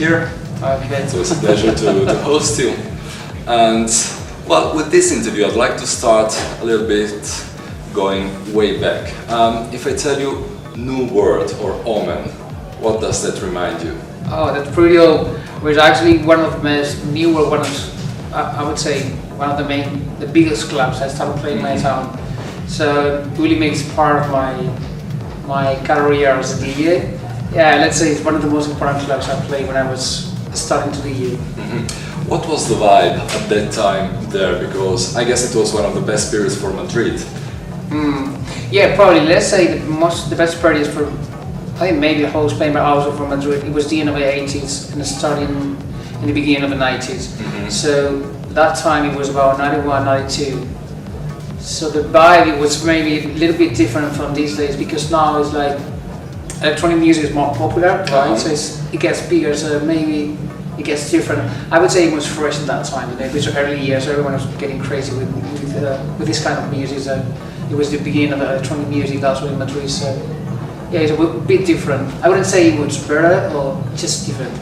here. Okay. So it's a pleasure to host you. And well, with this interview, I'd like to start a little bit going way back. If I tell you New World or Omen, what does that remind you? Oh, that Prudio was actually one of the most new, one of, I would say, one of the biggest clubs I started playing in my town. So it really makes part of my career as a DJ. Yeah, let's say it's one of the most important clubs I played when I was starting to DJ. What was the vibe at that time there? Because I guess it was one of the best periods for Madrid. Yeah, probably. Let's say the best periods for, I think maybe the whole Spain, but also for Madrid. It was the end of the 80s and starting in the beginning of the 90s. So that time it was about 91, 92. So the vibe, it was maybe a little bit different from these days, because now it's like electronic music is more popular, right? So it gets bigger, so maybe it gets different. I would say it was fresh in that time. It was early years, so everyone was getting crazy with this kind of music. So it was the beginning of electronic music, that's what in Madrid. So yeah, it's a bit different. I wouldn't say it was better or just different.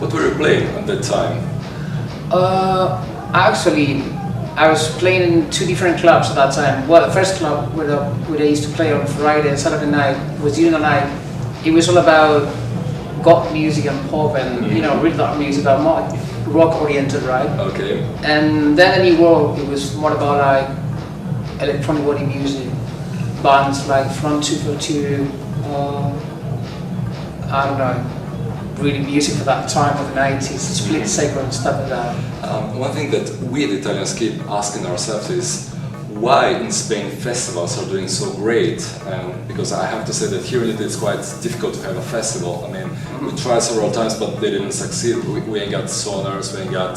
What were you playing at that time? Actually, I was playing in two different clubs at that time. Well, the first club where I used to play on Friday and Saturday night was during the night. It was all about goth music and pop and really dark music, but more rock oriented, right? Okay. And then in New World, it was more about like electronic body music, bands like Front 242, I don't know, really music for that time of the 90s, Split Second and stuff like that. One thing that we the Italians keep asking ourselves is why in Spain festivals are doing so great, because I have to say that here in Italy it's quite difficult to have a festival. I mean, we tried several times but they didn't succeed. We ain't got Sonars, we ain't got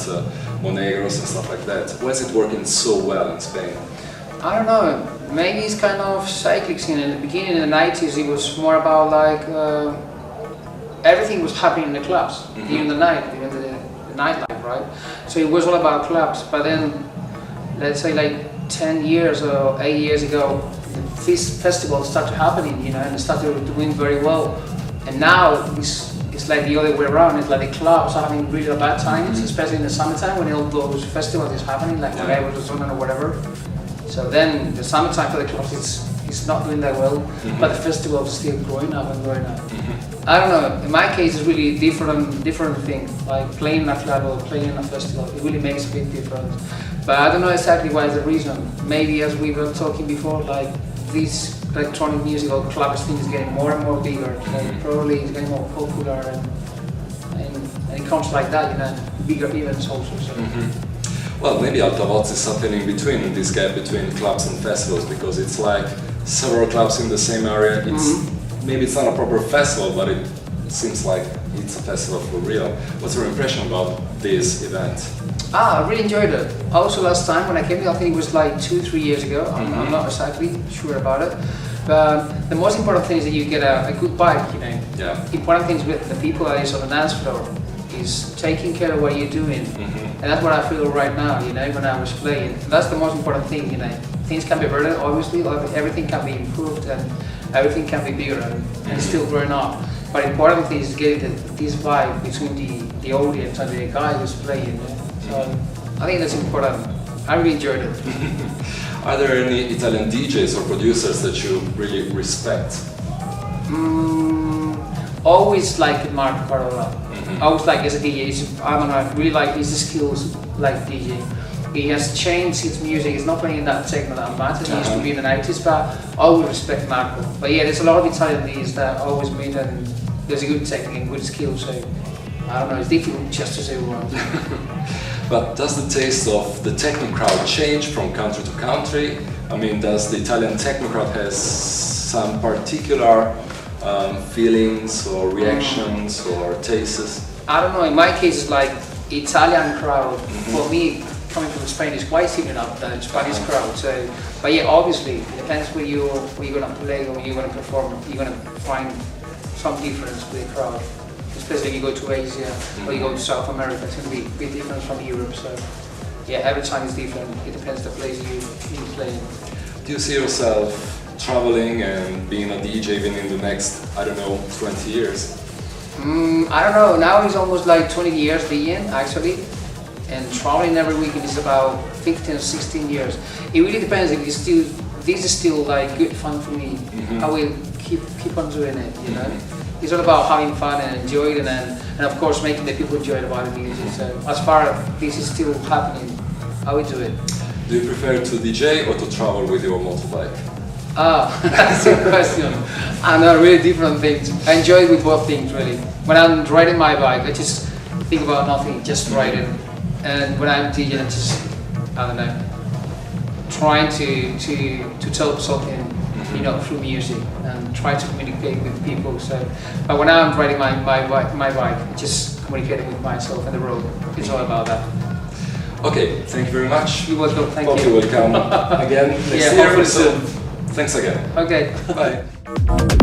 Moneros and stuff like that. Why is it working so well in Spain? I don't know, maybe it's kind of cyclic scene. In the beginning in the 90s it was more about like everything was happening in the clubs, during the night, during the nightlife, right? So it was all about clubs, but then let's say like 10 years or 8 years ago, these festivals started happening, and started doing very well. And now it's like the other way around. It's like the clubs are having really bad times, especially in the summertime when all those festivals is happening, like Mulero or whatever. So then the summertime for the clubs it's not doing that well, but the festival is still growing up and growing up. I don't know. In my case, it's really different thing. Like playing in a club or playing in a festival, it really makes a big difference. But I don't know exactly why is the reason. Maybe as we were talking before, like this electronic music or club scene is getting more and more bigger. Like probably it's getting more popular and it comes like that, bigger events also. So. Well, maybe Altavoz is something in between, in this gap between clubs and festivals, because it's like several clubs in the same area. Maybe it's not a proper festival, but it seems like it's a festival for real. What's your impression about this event? I really enjoyed it. Also last time when I came here, I think it was like 2-3 years ago. I'm not exactly sure about it. But the most important thing is that you get a good vibe, Yeah. Important things with the people that is on the dance floor is taking care of what you're doing. And that's what I feel right now, when I was playing. That's the most important thing, Things can be better, obviously, everything can be improved and everything can be bigger and still growing up. But the important thing is getting this vibe between the audience and the guy who's playing. So I think that's important. I really enjoyed it. Are there any Italian DJs or producers that you really respect? Always like Marco Carola. Always like as a DJ. I don't know, I really like his skills like DJ. He has changed his music. He's not playing that techno that much as he used to be in the 90s, but I always respect Marco. But yeah, there's a lot of Italian DJs that always meet and there's a good technique and good skill, so I don't know, it's difficult just to say one. But does the taste of the techno crowd change from country to country? I mean, does the Italian techno crowd has some particular feelings or reactions or tastes? I don't know, in my case it's like Italian crowd. For me, coming from Spain is quite similar to the Spanish crowd. So, but yeah, obviously, it depends where you're gonna play or where you're gonna perform. You're gonna find some difference with the crowd. Especially if you go to Asia or you go to South America, it's going to be a bit different from Europe. So yeah, every time is different. It depends the place you play in. Do you see yourself traveling and being a DJ even in the next, I don't know, 20 years? I don't know, now it's almost like 20 years being actually, and traveling every weekend is about 15 or 16 years. It really depends if it's still, this is still like good fun for me. I will keep on doing it, you know. It's all about having fun and enjoying it, and of course making the people enjoy about the music. So as far as this is still happening, I will do it. Do you prefer to DJ or to travel with your motorbike? That's a question. And they're really different things. I enjoy it with both things really. When I'm riding my bike, I just think about nothing, just ride it. And when I'm DJing, I just, I don't know, trying to tell something, you know, through music and try to communicate with people. So, but when I'm riding my bike, just communicating with myself on the road. It's all about that. Okay, thank you very much. You're welcome. Thank you. Hope you will come again next year. Hopefully So, soon. thanks again. Okay. Bye.